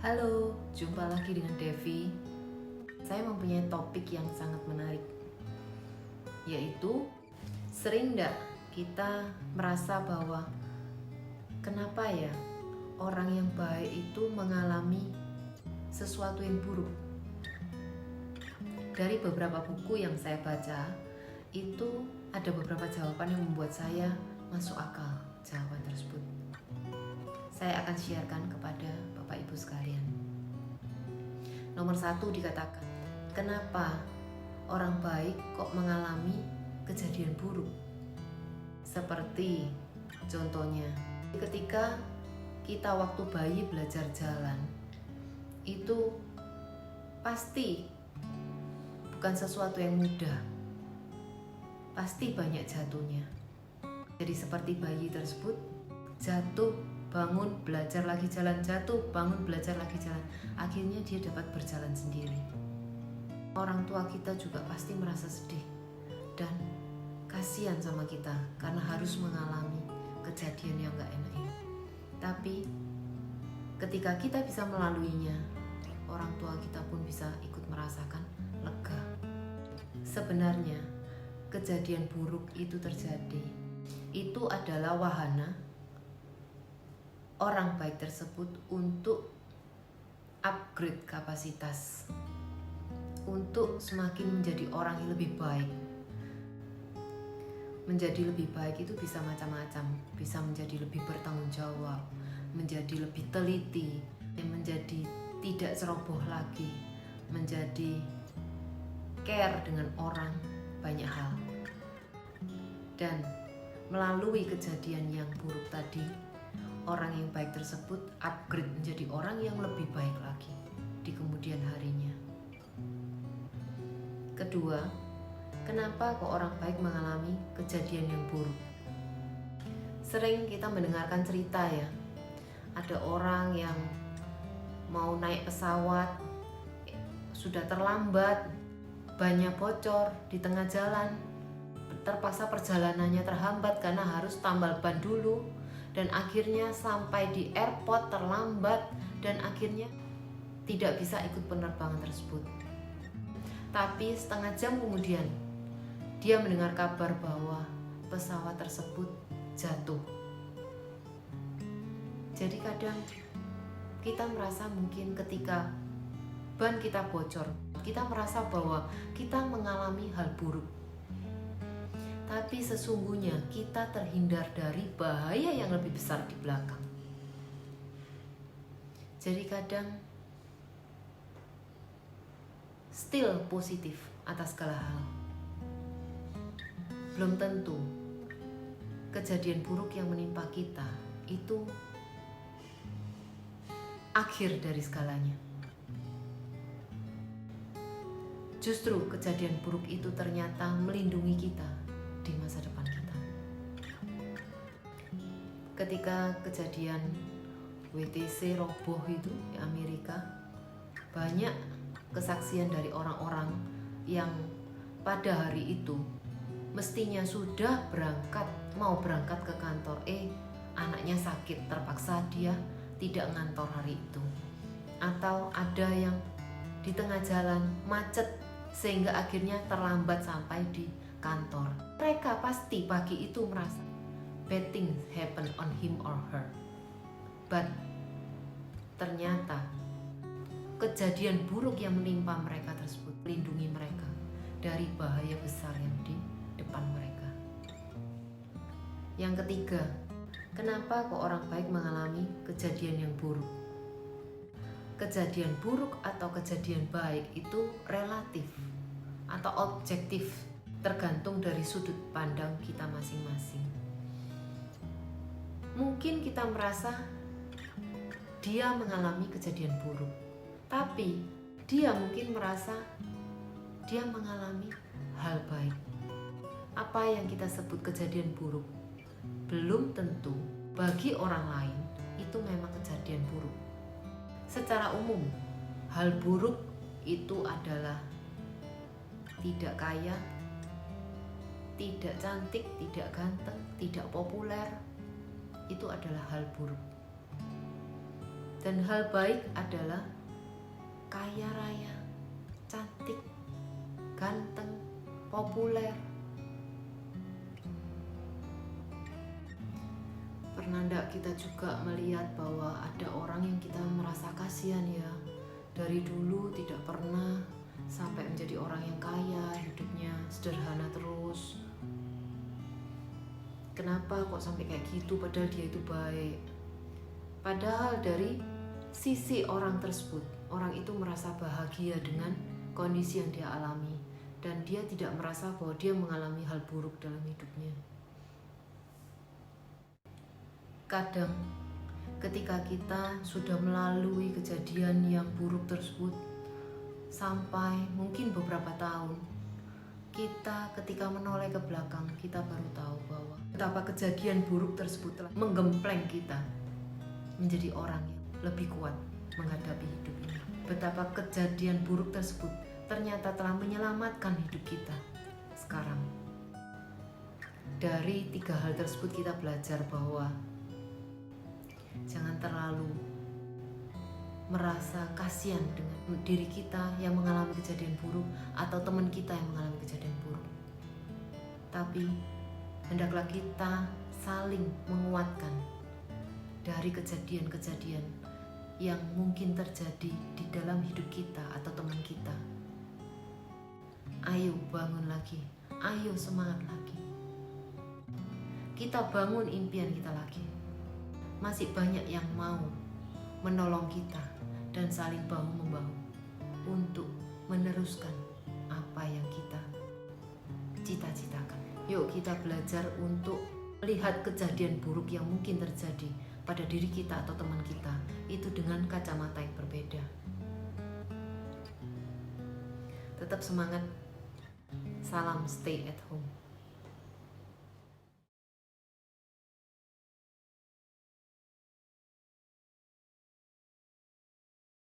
Halo, jumpa lagi dengan Devi. Saya mempunyai topik yang sangat menarik, yaitu sering nggak kita merasa bahwa kenapa ya orang yang baik itu mengalami sesuatu yang buruk. Dari beberapa buku yang saya baca, itu ada beberapa jawaban yang membuat saya masuk akal jawaban tersebut. Saya akan sharekan kepada Bapak Ibu sekalian. Nomor 1 dikatakan, kenapa orang baik kok mengalami kejadian buruk? Seperti contohnya, ketika kita waktu bayi belajar jalan, itu pasti bukan sesuatu yang mudah. Pasti banyak jatuhnya. Jadi seperti bayi tersebut, jatuh, bangun, belajar lagi jalan, jatuh, bangun, belajar lagi jalan. Akhirnya dia dapat berjalan sendiri. Orang tua kita juga pasti merasa sedih dan kasihan sama kita karena harus mengalami kejadian yang gak enak ini. Tapi ketika kita bisa melaluinya, orang tua kita pun bisa ikut merasakan lega. Sebenarnya kejadian buruk itu terjadi, itu adalah wahana orang baik tersebut untuk upgrade kapasitas, untuk semakin menjadi orang yang lebih baik. Menjadi lebih baik itu bisa macam-macam, bisa menjadi lebih bertanggung jawab, menjadi lebih teliti, menjadi tidak ceroboh lagi, menjadi care dengan orang, banyak hal. Dan melalui kejadian yang buruk tadi, orang yang baik tersebut upgrade menjadi orang yang lebih baik lagi di kemudian harinya. Kedua, kenapa kok orang baik mengalami kejadian yang buruk? Sering kita mendengarkan cerita ya, ada orang yang mau naik pesawat, sudah terlambat, bannya bocor di tengah jalan, terpaksa perjalanannya terhambat karena harus tambal ban dulu, dan akhirnya sampai di airport terlambat dan akhirnya tidak bisa ikut penerbangan tersebut. Tapi setengah jam kemudian dia mendengar kabar bahwa pesawat tersebut jatuh. Jadi kadang kita merasa mungkin ketika ban kita bocor, kita merasa bahwa kita mengalami hal buruk. Tapi sesungguhnya kita terhindar dari bahaya yang lebih besar di belakang. Jadi kadang still positif atas segala hal. Belum tentu kejadian buruk yang menimpa kita itu akhir dari segalanya. Justru kejadian buruk itu ternyata melindungi kita di masa depan kita. Ketika kejadian WTC roboh itu di Amerika, banyak kesaksian dari orang-orang yang pada hari itu mestinya sudah mau berangkat ke kantor, anaknya sakit, terpaksa dia tidak ngantor hari itu. Atau ada yang di tengah jalan macet sehingga akhirnya terlambat sampai di kantor. Mereka pasti pagi itu merasa bad things happen on him or her. But ternyata kejadian buruk yang menimpa mereka tersebut melindungi mereka dari bahaya besar yang di depan mereka. Yang ketiga, kenapa kok orang baik mengalami kejadian yang buruk? Kejadian buruk atau kejadian baik itu relatif atau objektif, tergantung dari sudut pandang kita masing-masing. Mungkin kita merasa dia mengalami kejadian buruk, tapi dia mungkin merasa dia mengalami hal baik. Apa yang kita sebut kejadian buruk belum tentu bagi orang lain itu memang kejadian buruk. Secara umum, hal buruk itu adalah tidak kaya, tidak cantik, tidak ganteng, tidak populer. Itu adalah hal buruk. Dan hal baik adalah kaya raya, cantik, ganteng, populer. Pernah enggak kita juga melihat bahwa ada orang yang kita merasa kasihan ya, dari dulu tidak pernah sampai menjadi orang yang kaya, hidupnya sederhana terus. Kenapa kok sampai kayak gitu padahal dia itu baik? Padahal dari sisi orang tersebut, orang itu merasa bahagia dengan kondisi yang dia alami, dan dia tidak merasa bahwa dia mengalami hal buruk dalam hidupnya. Kadang ketika kita sudah melalui kejadian yang buruk tersebut sampai mungkin beberapa tahun, kita ketika menoleh ke belakang, kita baru tahu bahwa betapa kejadian buruk tersebut telah menggempleng kita menjadi orang yang lebih kuat menghadapi hidup ini. Betapa kejadian buruk tersebut ternyata telah menyelamatkan hidup kita sekarang. Dari 3 hal tersebut kita belajar bahwa jangan terlalu merasa kasihan dengan diri kita yang mengalami kejadian buruk atau teman kita yang mengalami kejadian buruk. Tapi hendaklah kita saling menguatkan dari kejadian-kejadian yang mungkin terjadi di dalam hidup kita atau teman kita. Ayo bangun lagi, ayo semangat lagi. Kita bangun impian kita lagi. Masih banyak yang mau menolong kita dan saling bahu-membahu untuk meneruskan apa yang kita cita-citakan. Yuk kita belajar untuk melihat kejadian buruk yang mungkin terjadi pada diri kita atau teman kita itu dengan kacamata yang berbeda. Tetap semangat. Salam stay at home.